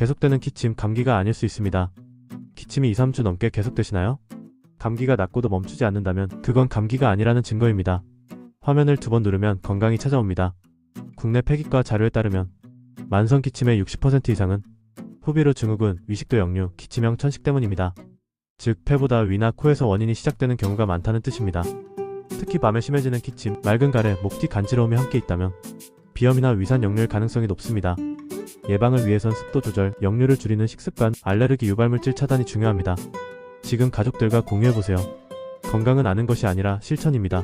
계속되는 기침, 감기가 아닐 수 있습니다. 기침이 2, 3주 넘게 계속되시나요? 감기가 낫고도 멈추지 않는다면 그건 감기가 아니라는 증거입니다. 화면을 2번 누르면 건강이 찾아옵니다. 국내 폐기과 자료에 따르면 만성 기침의 60% 이상은 후비로 증후군, 위식도 역류, 기침형 천식 때문입니다. 즉 폐보다 위나 코에서 원인이 시작되는 경우가 많다는 뜻입니다. 특히 밤에 심해지는 기침, 맑은 가래, 목 뒤 간지러움이 함께 있다면 비염이나 위산 역류일 가능성이 높습니다. 예방을 위해선 습도 조절, 역류를 줄이는 식습관, 알레르기 유발물질 차단이 중요합니다. 지금 가족들과 공유해보세요. 건강은 아는 것이 아니라 실천입니다.